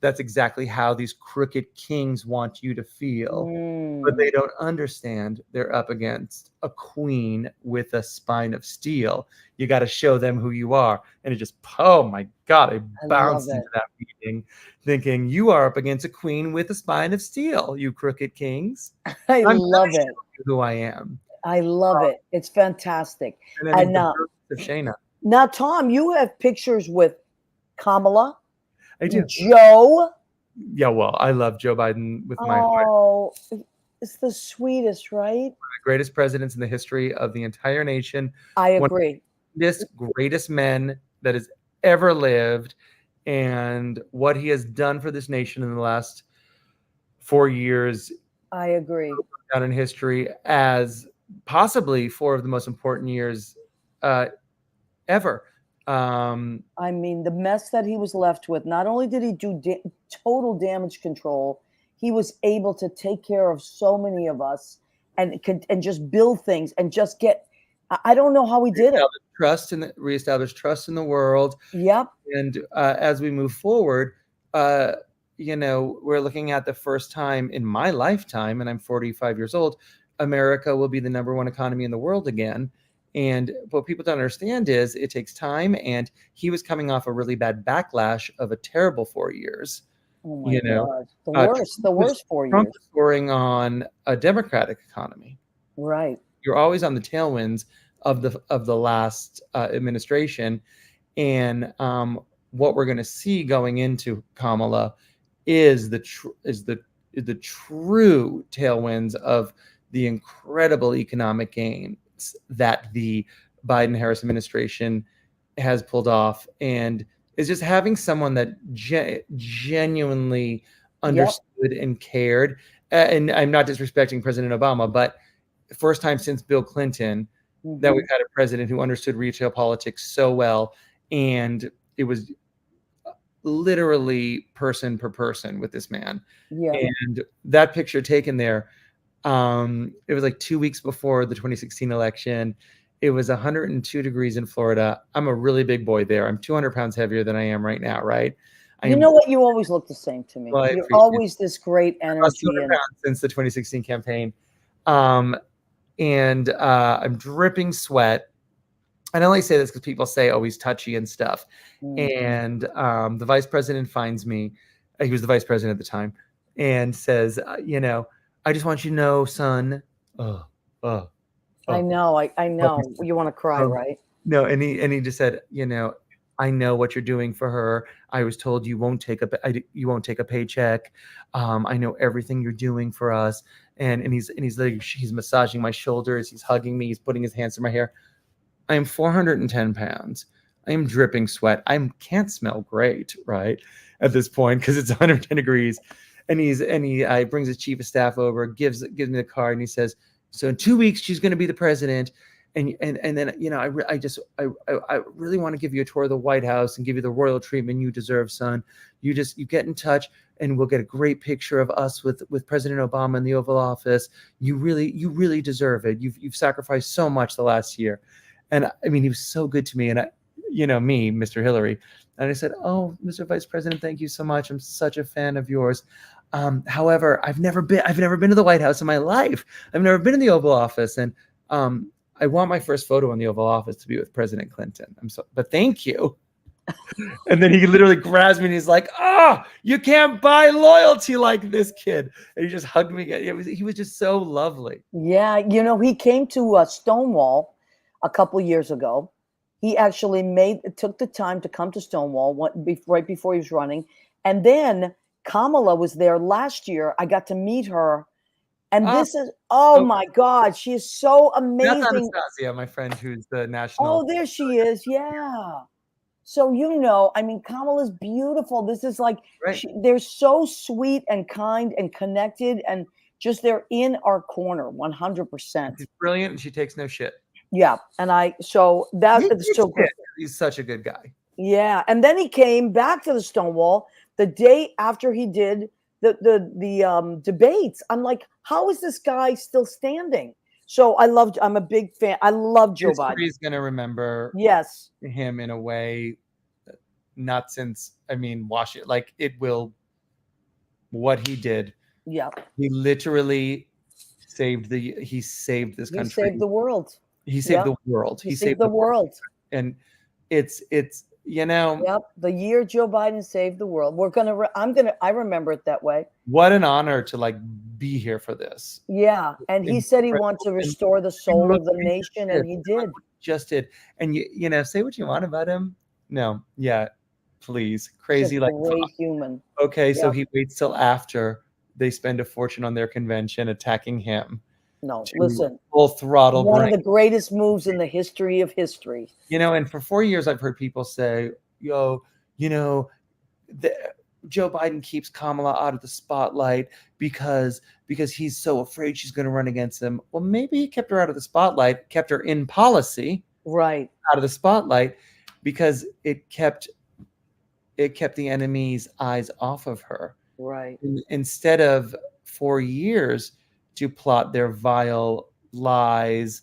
that's exactly how these crooked kings want you to feel, but they don't understand they're up against a queen with a spine of steel. You got to show them who you are. And it just, oh my God, I bounced into that meeting thinking you are up against a queen with a spine of steel, you crooked kings. I'm love it. Who I am. I love it. It's fantastic. And Shayna. Now, Tom, you have pictures with Kamala. I do. Joe. Yeah, well, I love Joe Biden with my heart. Oh, it's the sweetest, right? One of the greatest presidents in the history of the entire nation. I agree. This greatest men that has ever lived, and what he has done for this nation in the last 4 years. I agree. Down in history as possibly 4 of the most important years ever. I mean, the mess that he was left with, not only did he do total damage control, he was able to take care of so many of us and just build things and just get, I don't know how he did it. Reestablish trust in the world. Yep. And as we move forward, we're looking at the first time in my lifetime, and I'm 45 years old, America will be the #1 economy in the world again. And what people don't understand is it takes time, and he was coming off a really bad backlash of a terrible 4 years. Oh my God. The worst 4 years. Trump was scoring on a Democratic economy. Right. You're always on the tailwinds of the last administration. And what we're going to see going into Kamala is the true tailwinds of the incredible economic gain that the Biden-Harris administration has pulled off, and is just having someone that genuinely understood and cared. And I'm not disrespecting President Obama, but first time since Bill Clinton that we've had a president who understood retail politics so well, and it was literally person per person with this man. Yeah. And that picture taken there, it was like 2 weeks before the 2016 election. It was 102 degrees in Florida. I'm a really big boy there. I'm 200 pounds heavier than I am right now, right? You know what? You always look the same to me. Well, I You're appreciate always this great I've lost energy. 200 And pounds since the 2016 campaign. And I'm dripping sweat. And I only say this because people say, oh, he's touchy and stuff. And the vice president finds me. He was the vice president at the time, and says, I just want you to know, son. I know, I know. You want to cry, right? No, and he just said, I know what you're doing for her. I was told you won't take a paycheck. I know everything you're doing for us. And he's like, he's massaging my shoulders. He's hugging me. He's putting his hands through my hair. I am 410 pounds. I am dripping sweat. I can't smell great, right, at this point because it's 110 degrees. And he brings his chief of staff over, gives me the card, and he says, so in 2 weeks she's going to be the president. And then I really want to give you a tour of the White House and give you the royal treatment you deserve, son. You get in touch and we'll get a great picture of us with President Obama in the Oval Office. You really deserve it. You've sacrificed so much the last year. And I mean, he was so good to me. And me, Mr. Hillary. And I said, oh, Mr. Vice President, thank you so much. I'm such a fan of yours. However, I've never been to the White House in my life. I've never been in the Oval Office. And I want my first photo in the Oval Office to be with President Clinton. But thank you. And then he literally grabs me and he's like, you can't buy loyalty like this, kid. And he just hugged me. He was just so lovely. Yeah. He came to Stonewall a couple years ago. He actually took the time to come to Stonewall right before he was running. And then Kamala was there last year. I got to meet her. And this is, my God, she is so amazing. That's Anastasia, my friend, who's the national. Oh, there she is. Yeah. So, I mean, Kamala's beautiful. This is like, right. They're so sweet and kind and connected, and just they're in our corner 100%. She's brilliant and she takes no shit. Yeah. And that's so good. He's such a good guy. Yeah. And then he came back to the Stonewall the day after he did the debates. I'm like, how is this guy still standing? So I'm a big fan. I love Joe Biden. History's going to remember him in a way, not since, Washington, like it will, what he did. Yeah. He literally saved this country. He saved the world. He saved the world. He saved the world. And it's Yep. The year Joe Biden saved the world. I remember it that way. What an honor to be here for this. Yeah. And he said he wanted to restore the soul of the nation, and he did. Just did. And say what you want about him. No. Yeah. Please. Crazy. Just a great human. Okay. So he waits till after they spend a fortune on their convention attacking him. No, listen. Full throttle. One of the greatest moves in the history of history. And for 4 years, I've heard people say, Joe Biden keeps Kamala out of the spotlight because he's so afraid she's going to run against him. Well, maybe he kept her out of the spotlight, kept her in policy, right, out of the spotlight, because it kept the enemy's eyes off of her. Right. Instead of 4 years to plot their vile lies,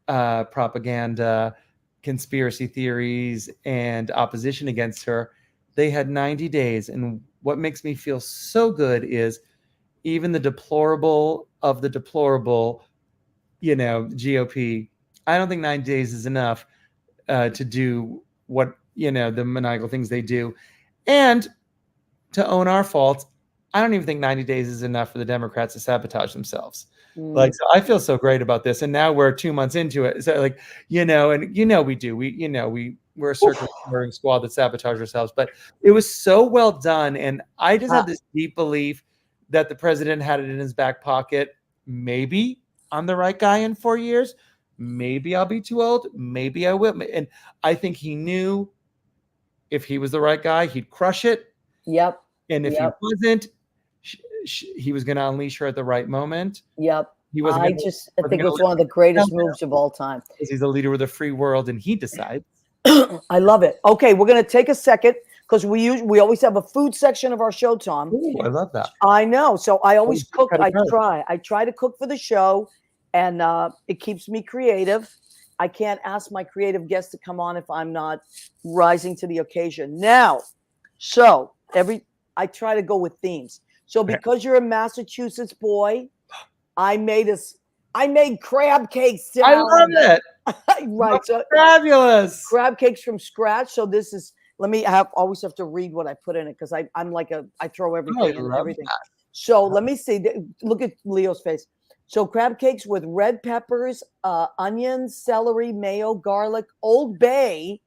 propaganda, conspiracy theories, and opposition against her, they had 90 days. And what makes me feel so good is even the deplorable of the deplorable, GOP, I don't think 90 days is enough to do what, the maniacal things they do. And to own our faults, I don't even think 90 days is enough for the Democrats to sabotage themselves. So I feel so great about this. And now we're 2 months into it. So we do. We're a circulating squad that sabotage ourselves. But it was so well done. And I just have this deep belief that the president had it in his back pocket. Maybe I'm the right guy in 4 years. Maybe I'll be too old. Maybe I will. And I think he knew if he was the right guy, he'd crush it. Yep. And if he wasn't, he was going to unleash her at the right moment. Yep. He wasn't. I think it was one of the greatest moves of all time. He's a leader of the free world, and he decides. I love it. Okay, we're going to take a second because we always have a food section of our show, Tom. Ooh, I love that. I know. So I always cook. I try to cook for the show, and it keeps me creative. I can't ask my creative guests to come on if I'm not rising to the occasion. Now, so I try to go with themes. So because you're a Massachusetts boy, I made crab cakes. I love it. Right. So Fabulous. crab cakes from scratch. So this is, always have to read what I put in it because I'm like I throw everything in everything. That. So let me see. Look at Leo's face. So crab cakes with red peppers, onions, celery, mayo, garlic, Old Bay,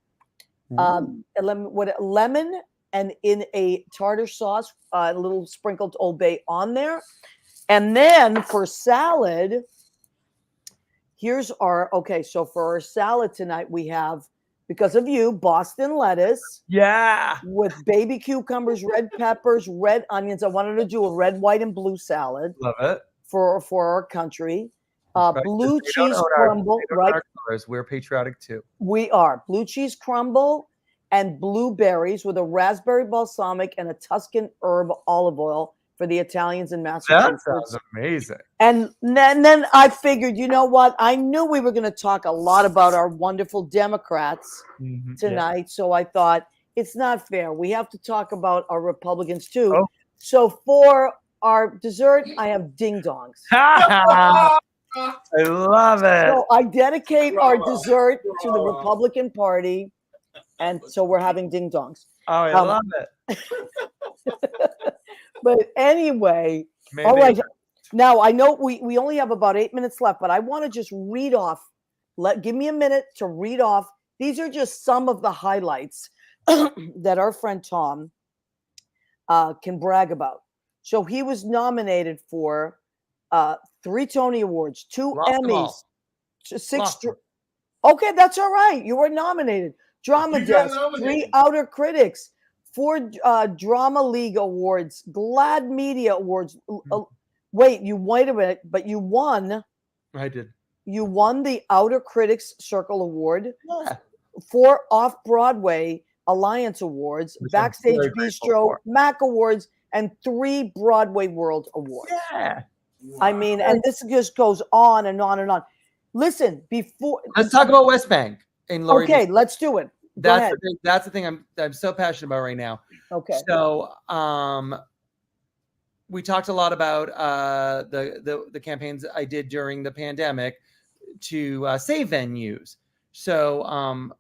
lemon, and in a tartar sauce, a little sprinkled Old Bay on there. And then for salad, so for our salad tonight, we have, because of you, Boston lettuce. Yeah. With baby cucumbers, red peppers, red onions. I wanted to do a red, white, and blue salad. Love it. For our country. Right. Blue cheese crumble, right? We're patriotic too. We are. Blue cheese crumble and blueberries with a raspberry balsamic and a Tuscan herb olive oil for the Italians in Massachusetts. That sounds amazing. And then I figured, you know what? I knew we were going to talk a lot about our wonderful Democrats tonight. Yeah. So I thought, it's not fair. We have to talk about our Republicans too. Oh. So for our dessert, I have ding dongs. I love it. So I dedicate our dessert to the Republican Party, and so we're having ding dongs. Oh, I love it. But anyway, all right. Now I know we only have about 8 minutes left, but I want to just read off. Give me a minute to read off. These are just some of the highlights that our friend Tom can brag about. So he was nominated for 3 Tony Awards, 2 Emmys, 6. Okay, that's all right. You were nominated. Drama Desk, 3 Outer Critics, 4 Drama League Awards, Glad Media Awards. Wait a minute, but you won. I did. You won the Outer Critics Circle Award, 4 Off-Broadway Alliance Awards, Backstage Bistro, MAC Awards, and 3 Broadway World Awards. Yeah. Wow. I mean, and this just goes on and on and on. Listen, let's talk about West Bank and Laurie. Okay, let's do it. That's the thing I'm so passionate about right now. Okay. So we talked a lot about the campaigns I did during the pandemic to save venues. So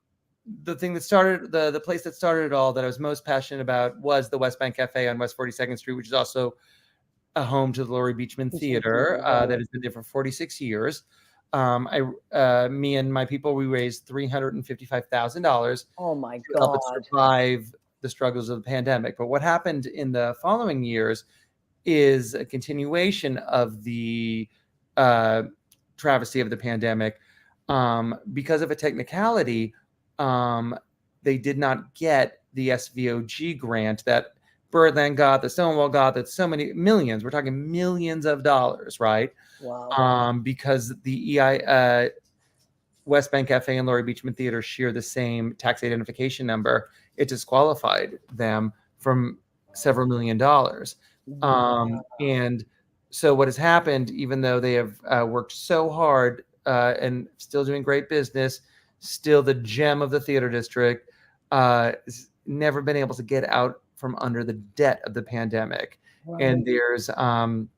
the thing that started the place that started it all that I was most passionate about was the West Bank Cafe on West 42nd Street, which is also a home to the Laurie Beachman Theater that has been there for 46 years. Me and my people, we raised $355,000. Oh my God! To help us survive the struggles of the pandemic. But what happened in the following years is a continuation of the travesty of the pandemic. Because of a technicality, they did not get the SVOG grant that Birdland got, the Stonewall got, that so many millions, we're talking millions of dollars, right? Wow. Because the West Bank Cafe and Laurie Beachman Theater share the same tax identification number, it disqualified them from several $1 million. And so what has happened, even though they have worked so hard and still doing great business, still the gem of the theater district, has never been able to get out from under the debt of the pandemic. Right. And there's about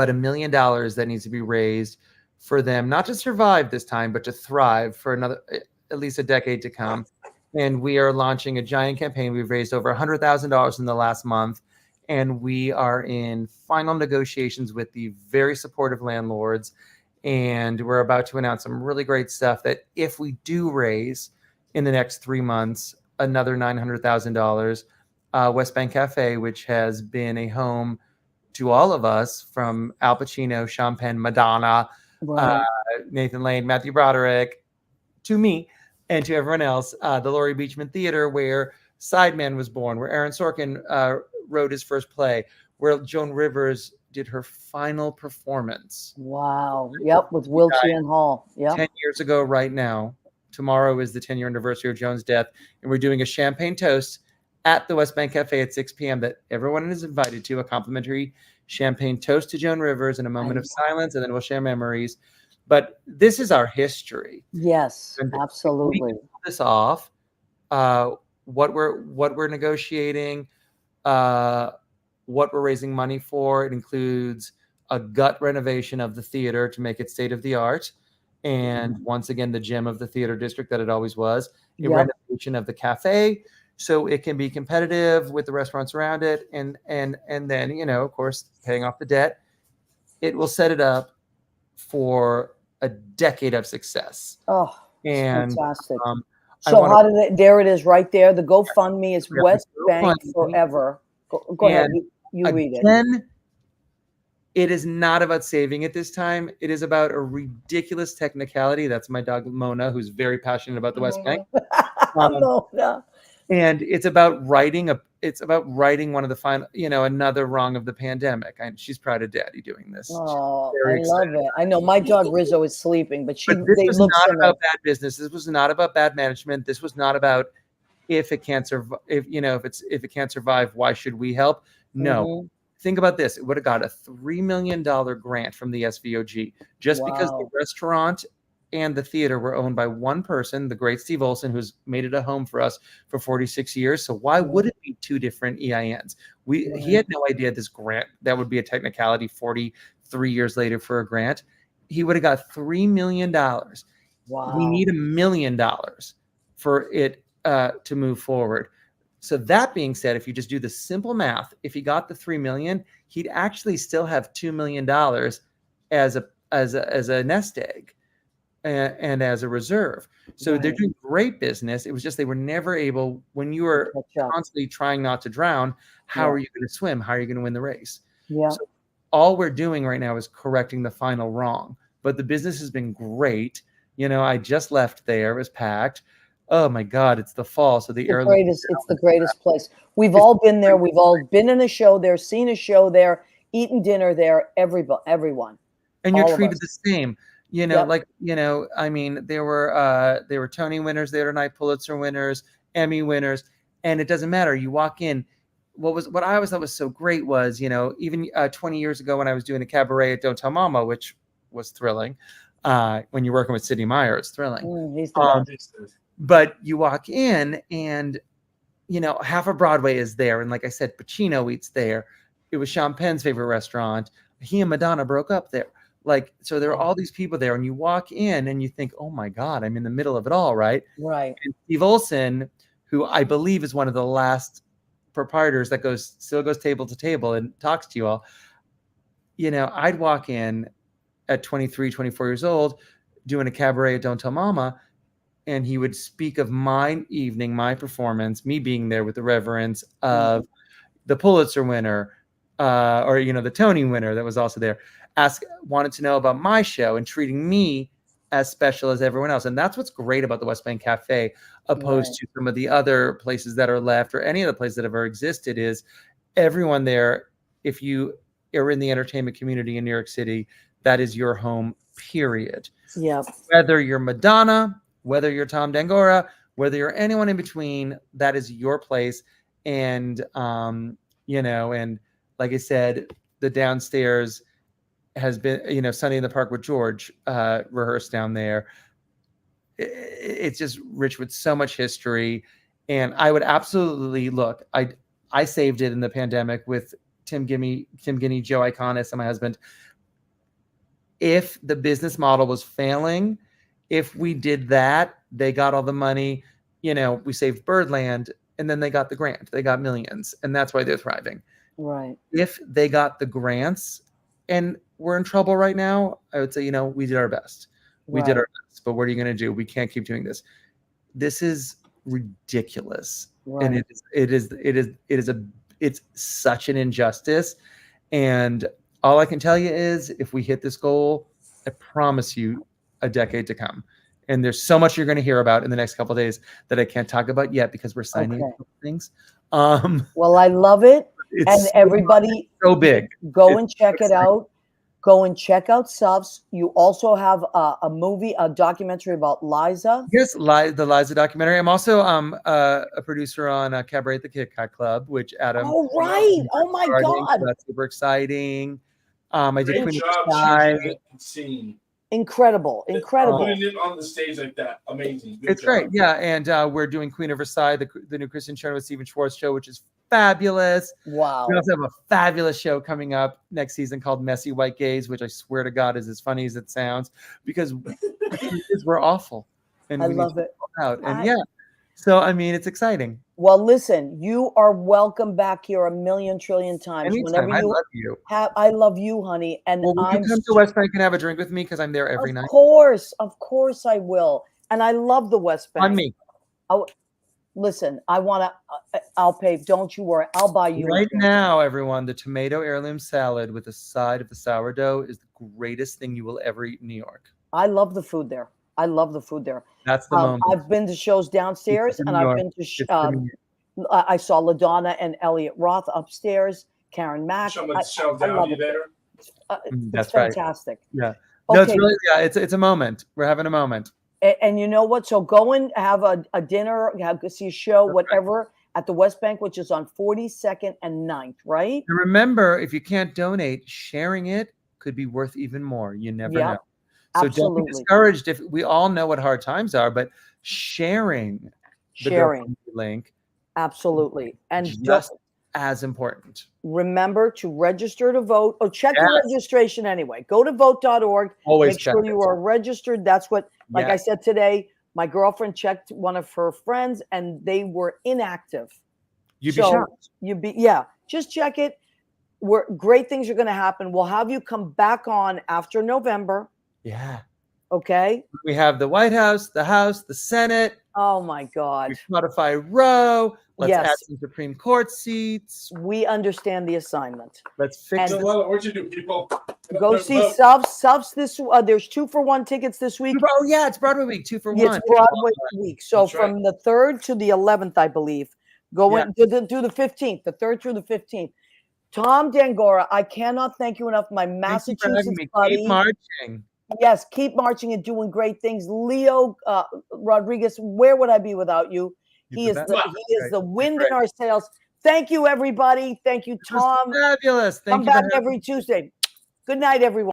$1 million that needs to be raised for them, not to survive this time, but to thrive for another, at least a decade to come. And we are launching a giant campaign. We've raised over $100,000 in the last month. And we are in final negotiations with the very supportive landlords. And we're about to announce some really great stuff that if we do raise in the next 3 months, another $900,000, West Bank Cafe, which has been a home to all of us, from Al Pacino, Sean Penn, Madonna, right. Nathan Lane, Matthew Broderick, to me and to everyone else, the Laurie Beachman Theater, where Sideman was born, where Aaron Sorkin wrote his first play, where Joan Rivers did her final performance. Wow. Yep, with Wiltshire Hall. Yep. 10 years ago right now. Tomorrow is the 10-year anniversary of Joan's death, and we're doing a champagne toast at the West Bank Cafe at 6 p.m. that everyone is invited to, a complimentary champagne toast to Joan Rivers and a moment of silence, and then we'll share memories. But this is our history. Yes, and absolutely. We pull this off. What we're negotiating, what we're raising money for. It includes a gut renovation of the theater to make it state of the art. And once again, the gem of the theater district that it always was. A renovation of the cafe so it can be competitive with the restaurants around it. And then, you know, of course, paying off the debt. It will set it up for a decade of success. Oh, and fantastic. I So wanna- how did it, there it is right there. The GoFundMe is Yeah, West Bank GoFundMe. Forever. Go ahead. And You read it. Again, it is not about saving it this time. It is about a ridiculous technicality. That's my dog Mona, who's very passionate about the West Bank. Mona. And it's about writing one of the final, you know, another rung of the pandemic. And she's proud of Daddy doing this. Oh, Very I excited. love it. I know my dog Rizzo is sleeping, but But this they was look not similar. about bad business. This was not about bad management. This was not about if it can't survive. If it can't survive, why should we help? No. Mhm. Think about this. It would have got a $3 million grant from the SVOG just because the restaurant and the theater were owned by one person, the great Steve Olson, who's made it a home for us for 46 years. So why would it be two different EINs? He had no idea this grant, that would be a technicality 43 years later for a grant. He would have got $3 million. Wow. We need $1 million for it to move forward. So that being said, if you just do the simple math, if he got the $3 million, he'd actually still have $2 million as a nest egg and as a reserve. So they're doing great business. It was just they were never able, when you were constantly trying not to drown, how are you going to swim? How are you going to win the race? Yeah. So all we're doing right now is correcting the final wrong. But the business has been great. You know, I just left there. It was packed. Oh my God, it's the fall. So it's the greatest place. We've all been there. We've all been in a show there, seen a show there, eaten dinner there, everyone. And you're treated the same. You know, like, you know, I mean, there were Tony winners there tonight, Pulitzer winners, Emmy winners, and it doesn't matter. You walk in. What I always thought was so great was, you know, even 20 years ago when I was doing a cabaret at Don't Tell Mama, which was thrilling. When you're working with Sidney Meyer, it's thrilling. He's the best. But you walk in and, you know, half of Broadway is there. And like I said, Pacino eats there. It was Sean Penn's favorite restaurant. He and Madonna broke up there. Like, so there are all these people there. And you walk in and you think, oh my God, I'm in the middle of it all, right? Right. And Steve Olson, who I believe is one of the last proprietors that still goes table to table and talks to you all. You know, I'd walk in at 23, 24 years old, doing a cabaret at Don't Tell Mama. And he would speak of my evening, my performance, me being there with the reverence of the Pulitzer winner, or, you know, the Tony winner that was also there, wanted to know about my show and treating me as special as everyone else. And that's what's great about the West Bank Cafe, opposed to some of the other places that are left or any other place that ever existed, is everyone there. If you are in the entertainment community in New York City, that is your home, period. Yeah. Whether you're Madonna, whether you're Tom D'Angora, whether you're anyone in between, that is your place. And, you know, and like I said, the downstairs has been, you know, Sunday in the Park with George rehearsed down there. It's just rich with so much history. And I would absolutely look, I saved it in the pandemic with Tim Guinea, Joe Iconis, and my husband. If the business model was failing, if we did that, they got all the money, you know, we saved Birdland, and then they got the grant. They got millions, and that's why they're thriving. Right. If they got the grants and we're in trouble right now, I would say, you know, we did our best. We did our best, but what are you going to do? We can't keep doing this. This is ridiculous. Right. And it's such an injustice. And all I can tell you is if we hit this goal, I promise you, a decade to come. And there's so much you're going to hear about in the next couple of days that I can't talk about yet because we're signing things. Well, I love it. And everybody, so big. Go and check it out. Go and check out Suffs. You also have a documentary about Liza. Yes, the Liza documentary. I'm also a producer on Cabaret at the Kit Kat Club, which Adam. Oh, right. Oh, my God. So that's super exciting. I did Great Queen job. of She's scene. Incredible. Putting it on the stage like that, amazing. Good It's job. great. Yeah. And we're doing Queen of Versailles, the new Kristen Chenoweth with Stephen Schwartz show, which is fabulous. Wow. We also have a fabulous show coming up next season called Messy White Gaze, which I swear to God is as funny as it sounds because we're awful. And I we love need to it. pull out. And yeah. So, I mean, it's exciting. Well, listen, you are welcome back here a million trillion times. Anytime. Whenever I you love you. I love you, honey. And Well, will I'm you come to West Bank and have a drink with me? Because I'm there every night. Of course I will. And I love the West Bank. On me. Listen, I'll pay. Don't you worry. I'll buy you. Right now, everyone, the tomato heirloom salad with a side of the sourdough is the greatest thing you will ever eat in New York. I love the food there. That's the moment. I've been to shows downstairs, and I've been to. I saw LaDonna and Elliot Roth upstairs. Karen Mack. Someone's show down you there. That's fantastic. Right. Yeah. Okay. No, it's really it's a moment. We're having a moment. And you know what? So go and have a dinner, see a show, whatever, at the West Bank, which is on 42nd and 9th, right? And remember, if you can't donate, sharing it could be worth even more. You never know. So don't be discouraged if we all know what hard times are, but sharing the link. Absolutely. And just as important. Remember to register to vote. Oh, check your registration anyway. Go to vote.org. Always make sure you are registered. That's what, like I said today, my girlfriend checked one of her friends and they were inactive. You'd be shocked. Just check it. Great things are going to happen. We'll have you come back on after November. Yeah. Okay. We have the White House, the House, the Senate. Oh my God. We modify Roe. Let's add some Supreme Court seats. We understand the assignment. Let's fix it. What you do, people? Go see Suffs. Suffs this. There's 2-for-1 tickets this week. Oh yeah, it's Broadway week. 2-for-1. It's Broadway week. So from the 3rd to the 11th, I believe. Go in to the 15th. The 3rd through the 15th. Tom D'Angora, I cannot thank you enough. My Massachusetts buddy. Keep marching. Yes, keep marching and doing great things. Leo Rodriguez, where would I be without you? He is the wind in our sails. Thank you, everybody. Thank you, Tom. Fabulous. Come back every Tuesday. Good night, everyone.